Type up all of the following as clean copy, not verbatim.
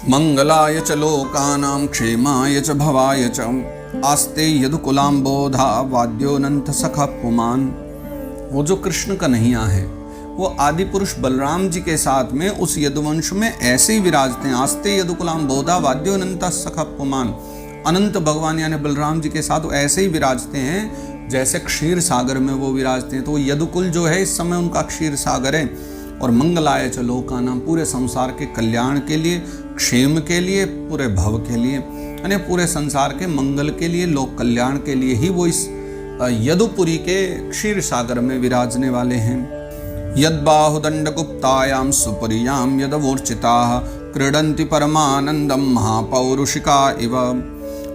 मंगलाय च लोकानां क्षेमाय च भवाय च आस्ते यदुकुलाम्बोधा वाद्योनंत सखा पुमान। वो जो कृष्ण कन्हैया है वो आदि पुरुष बलराम जी के साथ में उस यदुवंश में ऐसे ही विराजते हैं। आस्ते यदुकुलाम्बोधा वाद्योनंत सखा पुमान। अनंत भगवान यानी बलराम जी के साथ वो ऐसे ही विराजते हैं जैसे क्षीर सागर में वो विराजते हैं। तो यदुकुल जो है इस समय उनका क्षीर सागर है। और मंगलाय च लोकानां, पूरे संसार के कल्याण के लिए, क्षेम के लिए, पूरे भव के लिए, यानी पूरे संसार के मंगल के लिए, लोक कल्याण के लिए ही वो इस यदुपुरी के क्षीर सागर में विराजने वाले हैं। यद बाहुदंड गुप्तायाम सुपुरियाम यदवोर्चिताः क्रीडन्ति परमानंदम महापौरुषिका इव।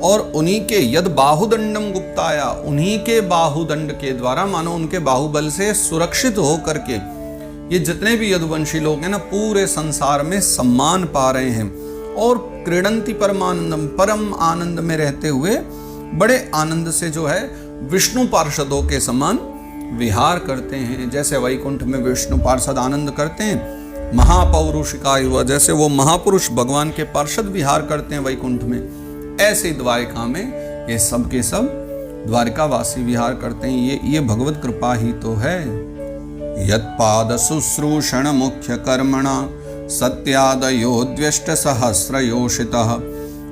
और उन्हीं के यद बाहुदंडम गुप्ताया, उन्हीं के बाहुदंड के द्वारा, मानो उनके बाहुबल से सुरक्षित होकर के ये जितने भी यदुवंशी लोग हैं ना, पूरे संसार में सम्मान पा रहे हैं। और क्रीडंती परमानंदम, परम आनंद में रहते हुए बड़े आनंद से जो है विष्णु पार्षदों के समान विहार करते हैं। जैसे वैकुंठ में विष्णु पार्षद आनंद करते हैं, महापौरुषिका युवा, जैसे वो महापुरुष भगवान के पार्षद विहार करते हैं वैकुंठ में, ऐसे द्वारिका में ये सब के सब द्वारिकावासी विहार करते हैं। ये भगवत कृपा ही तो है। यत्पाद शुश्रूषण मुख्य कर्मणा सत्यादयो द्व्यष्ट सहस्र योषितः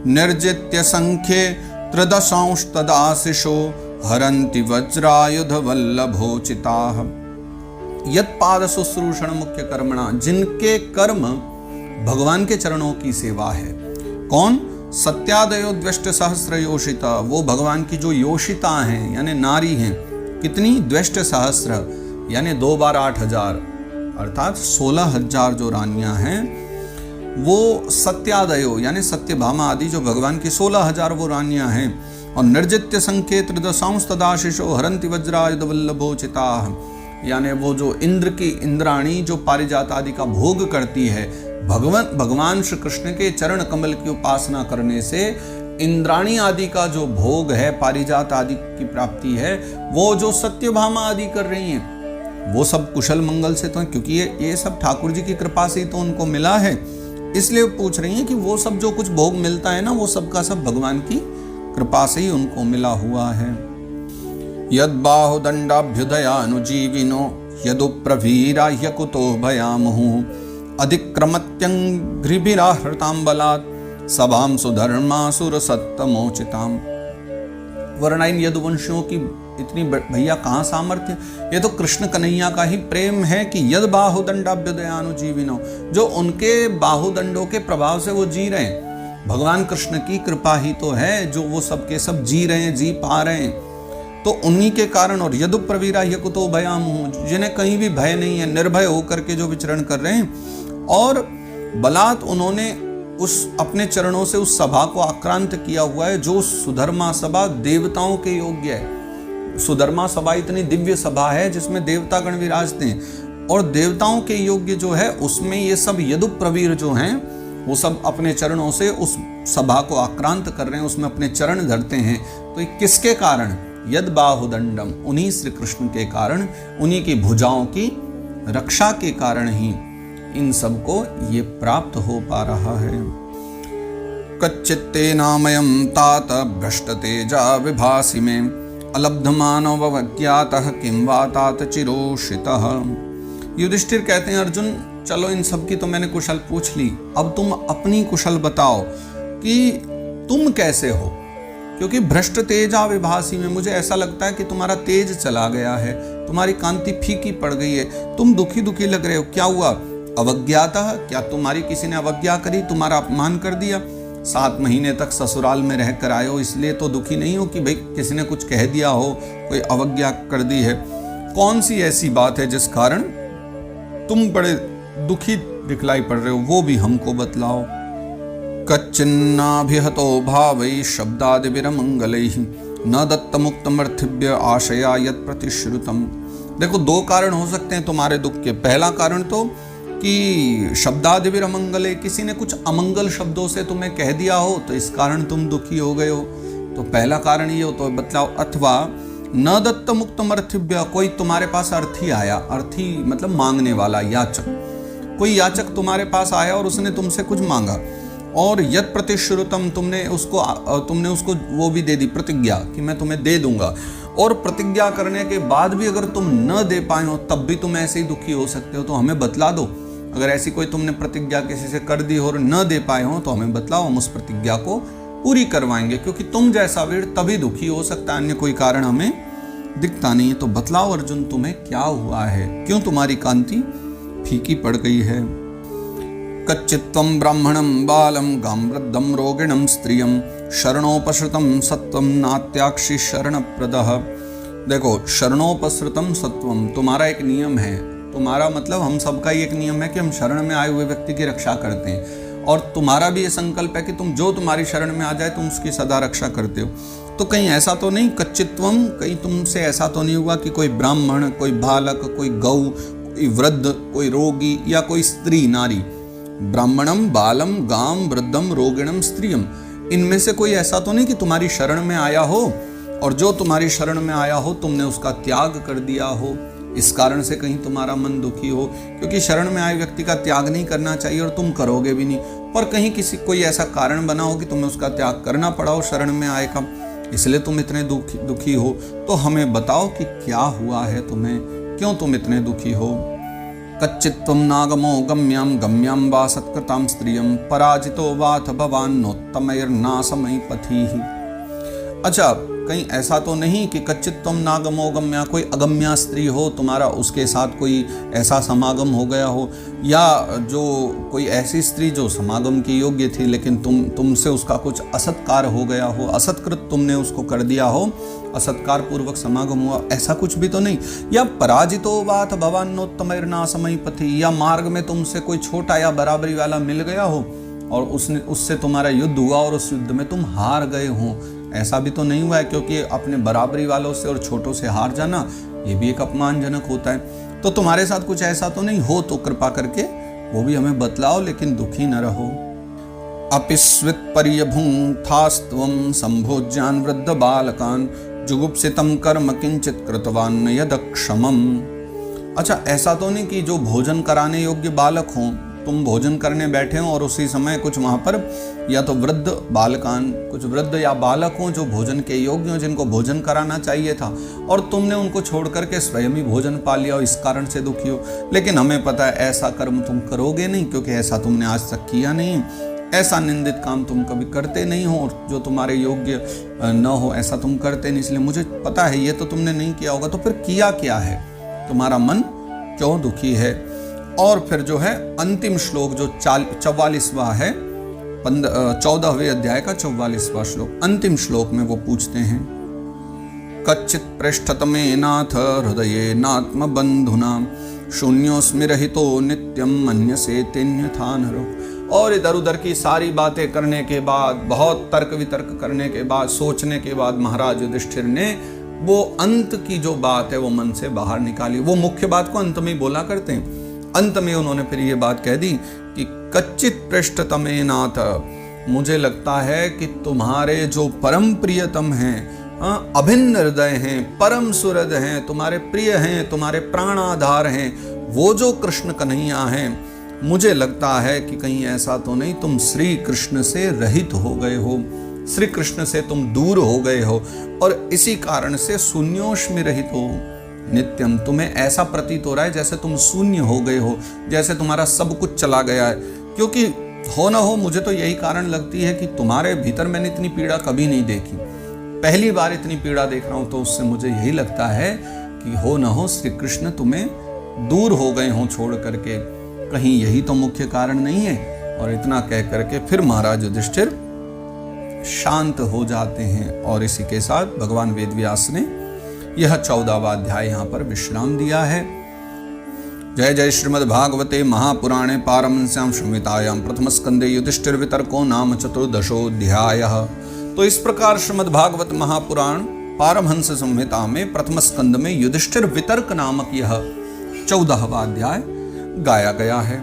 निर्जित्य संख्ये त्रिदशांशतदाशिषो हरन्ति वज्रायुध वल्लभोचिताः। यत्पाद शुश्रूषण मुख्य कर्मणा, जिनके कर्म भगवान के चरणों की सेवा है। कौन? सत्यादयो द्व्यष्ट सहस्र योषिता, वो भगवान की जो योषिता हैं यानी नारी हैं। कितनी? द्व्यष्ट सहस्र यानी 2 बार 8,000, अर्थात 16,000 जो रानियां हैं वो सत्यादयो यानी सत्यभामा आदि जो भगवान की 16,000 वो रानियां हैं। और निर्जित्य संख्ये त्रिदशांश तदाशिषो हरन्ति वज्रायुध वल्लभोचिताः, यानी वो जो इंद्र की इंद्राणी जो पारिजात आदि का भोग करती है, भगवान श्री कृष्ण के चरण कमल की उपासना करने से इंद्राणी आदि का जो भोग है, पारिजात आदि की प्राप्ति है, वो जो सत्यभामा आदि कर रही हैं वो सब कुशल मंगल से तो है, क्योंकि ये सब ठाकुर जी की कृपा से ही तो उनको मिला है। इसलिए पूछ रही हैं कि वो सब जो कुछ भोग मिलता है ना, वो सब का सब भगवान की कृपा से ही उनको मिला हुआ है। यद बाहुदंडाभ्युदयानुजीविनो यदुप्रवीरा ह्यकुतो भयामुहुः अधिक्रमत्यंघ्रिभिराहृतां बलात् सभां सुधर्मासुरसत्तमोचिताम्। वरनाइन यदुवंशियों की इतनी भैया कहाँ सामर्थ्य। ये तो कृष्ण कन्हैया का ही प्रेम है कि यद बाहुदंडाभ्युदयानुजीविनो, जो उनके बाहुदंडों के प्रभाव से वो जी रहे हैं। भगवान कृष्ण की कृपा ही तो है जो वो सबके सब जी रहे हैं, जी पा रहे हैं। तो उन्हीं के कारण। और यदुप्रवीरा ह्यकुतो भयामुहुः, जिन्हें कहीं भी भय नहीं है, निर्भय होकर के जो विचरण कर रहे हैं। और बलात् उन्होंने उस अपने चरणों से उस सभा को आक्रांत किया हुआ है जो सुधर्मा सभा देवताओं के योग्य है। सुधर्मा सभा इतनी दिव्य सभा है जिसमें देवतागण विराजते हैं, और देवताओं के योग्य जो है उसमें ये सब यदुप्रवीर जो हैं वो सब अपने चरणों से उस सभा को आक्रांत कर रहे हैं, उसमें अपने चरण धरते हैं। तो ये किसके कारण? यद बाहुदंडम, उन्हीं श्री कृष्ण के कारण, उन्हीं की भुजाओं की रक्षा के कारण ही इन सबको ये प्राप्त हो पा रहा है। कच्चित्ते नामयं तात भ्रष्ट तेजा विभासी में अलब्ध मानवज्ञातः किं वा तात चिरोषितः। युधिष्ठिर कहते हैं, अर्जुन चलो इन सब की तो मैंने कुशल पूछ ली, अब तुम अपनी कुशल बताओ कि तुम कैसे हो। क्योंकि भ्रष्ट तेजा विभासी में, मुझे ऐसा लगता है कि तुम्हारा तेज चला गया है, तुम्हारी कांति फीकी पड़ गई है, तुम दुखी दुखी लग रहे हो। क्या हुआ? अवज्ञातः, क्या तुम्हारी किसी ने अवज्ञा करी, तुम्हारा अपमान कर दिया? 7 महीने तक ससुराल में रह कर आए हो, इसलिए तो दुखी नहीं हो कि भाई किसी ने कुछ कह दिया हो, कोई अवज्ञा कर दी है। कौन सी ऐसी बात है जिस कारण तुम बड़े दुखी दिखलाई पड़ रहे हो, वो भी हमको बतलाओ। कच्चिन्नाभिहतो भावैः शब्दादिभिरमंगलैः न दत्तमुक्तमर्थिभ्य आशया यत् प्रतिश्रुतम्। देखो 2 कारण हो सकते हैं तुम्हारे दुख के। पहला कारण तो कि शब्दादिभिर अमंगले, किसी ने कुछ अमंगल शब्दों से तुम्हें कह दिया हो तो इस कारण तुम दुखी हो गए हो, तो पहला कारण ये हो तो बतलाओ। अथवा न दत्त मुक्तम अर्थिभ्य, कोई तुम्हारे पास अर्थी आया, अर्थी मतलब मांगने वाला, याचक, कोई याचक तुम्हारे पास आया और उसने तुमसे कुछ मांगा और यत् प्रतिश्रुतम, तुमने उसको वो भी दे दी प्रतिज्ञा कि मैं तुम्हें दे दूंगा, और प्रतिज्ञा करने के बाद भी अगर तुम न दे पाए हो तब भी तुम ऐसे ही दुखी हो सकते हो, तो हमें बतला दो। अगर ऐसी कोई तुमने प्रतिज्ञा किसी से कर दी हो और न दे पाए हो तो हमें बतलाओ, हम उस प्रतिज्ञा को पूरी करवाएंगे, क्योंकि तुम जैसा वीर तभी दुखी हो सकता है, अन्य कोई कारण हमें दिखता नहीं है। तो बतलाओ अर्जुन तुम्हें क्या हुआ है, क्यों तुम्हारी कांति फीकी पड़ गई है। कच्चित्वं ब्राह्मणं बालं गां वृद्धं रोगिणं स्त्रियं शरणोपसृतं सत्वं नात्याक्षि शरणप्रदः। देखो, शरणोपसृतं सत्वम तुम्हारा एक नियम है, तुम्हारा मतलब हम सबका ही एक नियम है कि हम शरण में आए हुए व्यक्ति की रक्षा करते हैं, और तुम्हारा भी ये संकल्प है कि तुम जो तुम्हारी शरण में आ जाए तुम उसकी सदा रक्षा करते हो। तो कहीं ऐसा तो नहीं, कच्चित्वम, कहीं तुमसे ऐसा तो नहीं हुआ कि कोई ब्राह्मण, कोई बालक, कोई गौ, कोई वृद्ध, कोई रोगी या कोई स्त्री नारी, ब्राह्मणम बालम गाम वृद्धम रोगिणम स्त्रियम, इनमें से कोई ऐसा तो नहीं कि तुम्हारी शरण में आया हो और जो तुम्हारी शरण में आया हो तुमने उसका त्याग कर दिया हो, इस कारण से कहीं तुम्हारा मन दुखी हो, क्योंकि शरण में आए व्यक्ति का त्याग नहीं करना चाहिए और तुम करोगे भी नहीं, पर कहीं कोई ऐसा कारण बना हो कि तुम्हें उसका त्याग करना पड़ा हो शरण में आए का, इसलिए तुम इतने दुखी हो। तो हमें बताओ कि क्या हुआ है तुम्हें, क्यों तुम इतने दुखी हो। कच्चित्वं नागमो गम्यां गम्यां वा सत्कृतां स्त्रियं पराजितो वाथ भवान् नोत्तमैर्नाशमयि पथिः। अच्छा, कहीं ऐसा तो नहीं कि कच्चित्वं नागमो गम्या, कोई अगम्या स्त्री हो तुम्हारा, उसके साथ कोई ऐसा समागम हो गया हो, या जो कोई ऐसी स्त्री जो समागम की योग्य थी लेकिन तुमसे उसका कुछ असत्कार हो गया हो, असत्कृत तुमने उसको कर दिया हो, असत्कार पूर्वक समागम हुआ, ऐसा कुछ भी तो नहीं। या पराजितो वाथ भवान्नोत्तमैर्नाशमयि पथि, या मार्ग में तुमसे कोई छोटा या बराबरी वाला मिल गया हो और उससे तुम्हारा युद्ध हुआ और उस युद्ध में तुम हार गए हो, ऐसा भी तो नहीं हुआ है, क्योंकि अपने बराबरी वालों से और छोटों से हार जाना ये भी एक अपमानजनक होता है। तो तुम्हारे साथ कुछ ऐसा तो नहीं हो, तो कृपा करके वो भी हमें बतलाओ, लेकिन दुखी न रहो। अपिस्वित पर्यभुंक्तास्त्वं संभोज्यान् वृद्ध बालकान् जुगुप्सितं कर्म किंचित कृतवान् यदक्षमम्। अच्छा, ऐसा तो नहीं कि जो भोजन कराने योग्य बालक हों, तुम भोजन करने बैठे हो और उसी समय कुछ वहाँ पर या तो वृद्ध बालकान, कुछ वृद्ध या बालक हों जो भोजन के योग्य हों, जिनको भोजन कराना चाहिए था, और तुमने उनको छोड़ करके स्वयं ही भोजन पा लिया और इस कारण से दुखी हो। लेकिन हमें पता है ऐसा कर्म तुम करोगे नहीं, क्योंकि ऐसा तुमने आज तक किया नहीं, ऐसा निंदित काम तुम कभी करते नहीं हो, और जो तुम्हारे योग्य न हो ऐसा तुम करते नहीं, इसलिए मुझे पता है ये तो तुमने नहीं किया होगा। तो फिर किया क्या है, तुम्हारा मन क्यों दुखी है। और फिर जो है अंतिम श्लोक जो 44वां है, 14वें अध्याय का 44वां श्लोक, अंतिम श्लोक में वो पूछते हैं, कच्चित पृष्ठतमे नाथ हृदये नात्म बंधुना शून्योस्मि रहितो नित्यम मन्यसे तेन्यथा नरो। और इधर उधर की सारी बातें करने के बाद, बहुत तर्क वितर्क करने के बाद, सोचने के बाद महाराज युधिष्ठिर ने वो अंत की जो बात है वो मन से बाहर निकाली। वो मुख्य बात को अंत में बोला करते हैं, अंत में उन्होंने फिर ये बात कह दी कि कच्चित पृष्ठतमे नाथ, मुझे लगता है कि तुम्हारे जो परम प्रियतम हैं, अभिन्न हृदय हैं, परम सुहृद हैं, तुम्हारे प्रिय हैं, तुम्हारे प्राणाधार हैं, वो जो कृष्ण कन्हैया हैं, मुझे लगता है कि कहीं ऐसा तो नहीं तुम श्री कृष्ण से रहित हो गए हो, श्री कृष्ण से तुम दूर हो गए हो, और इसी कारण से शून्योष्मि रहित हो नित्यम। तुम्हें ऐसा प्रतीत हो रहा है जैसे तुम शून्य हो गए हो, जैसे तुम्हारा सब कुछ चला गया है। क्योंकि हो ना हो, मुझे तो यही कारण लगती है कि तुम्हारे भीतर मैंने इतनी पीड़ा कभी नहीं देखी, पहली बार इतनी पीड़ा देख रहा हूं, तो उससे मुझे यही लगता है कि हो ना हो श्री कृष्ण तुम्हें दूर हो गए हों छोड़ करके, कहीं यही तो मुख्य कारण नहीं है। और इतना कह करके फिर महाराज युधिष्ठिर शांत हो जाते हैं, और इसी के साथ भगवान वेदव्यास ने यह 14वां अध्याय यहाँ पर विश्राम दिया है। जय जय श्रीमद्भागवते महापुराणे पारमहंस्यां संहितायां प्रथम स्कंदे युधिष्ठिर वितर्को नाम 14ोऽध्यायः। तो इस प्रकार श्रीमद्भागवत महापुराण पारमहंस संहिता में प्रथम स्कंद में युधिष्ठिर वितर्क नामक यह 14वां अध्याय गाया गया है।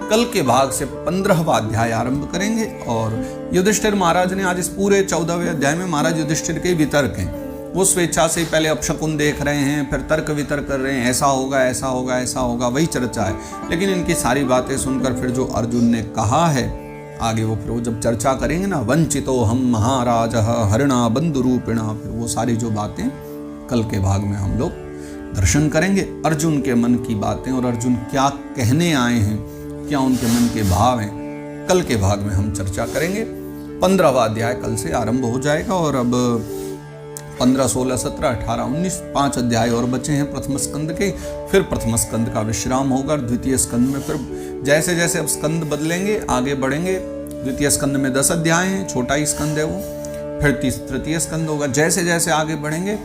कल के भाग से 15वां अध्याय आरंभ करेंगे, और युधिष्ठिर महाराज ने आज इस पूरे 14वें अध्याय में महाराज युधिष्ठिर के वितर्क हैं, वो स्वेच्छा से पहले अपशकुन देख रहे हैं, फिर तर्क वितर्क कर रहे हैं, ऐसा होगा ऐसा होगा ऐसा होगा, वही चर्चा है। लेकिन इनकी सारी बातें सुनकर फिर जो अर्जुन ने कहा है, आगे वो फिर वो जब चर्चा करेंगे ना, वंचितो हम महाराज हरिणा बंधु रूपिणा, फिर वो सारी जो बातें कल के भाग में हम लोग दर्शन करेंगे। अर्जुन के मन की बातें और अर्जुन क्या कहने आए हैं, क्या उनके मन के भाव हैं, कल के भाग में हम चर्चा करेंगे। 15वां अध्याय कल से आरंभ हो जाएगा और अब 15, 16, 17, 18, 19 5 अध्याय और बचे हैं प्रथम स्कंद के। फिर प्रथम स्कंद का विश्राम होगा। द्वितीय स्कंद में फिर जैसे जैसे अब स्कंद बदलेंगे आगे बढ़ेंगे। द्वितीय स्कंद में 10 अध्याय हैं, छोटा ही स्कंद है वो। फिर तृतीय स्कंद होगा। जैसे जैसे आगे बढ़ेंगे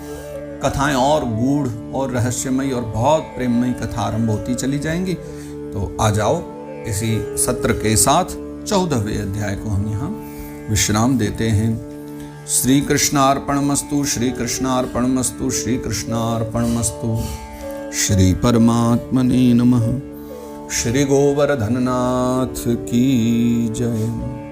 कथाएं और गूढ़ और रहस्यमयी और बहुत प्रेममयी कथा आरंभ होती चली जाएंगी। तो आ जाओ, इसी सत्र के साथ 14वें अध्याय को हम यहाँ विश्राम देते हैं। श्री कृष्णार्पणमस्तु, श्री कृष्णार्पणमस्तु, श्री कृष्णार्पणमस्तु। श्री परमात्मने नमः। श्री गोवर्धननाथ की जय।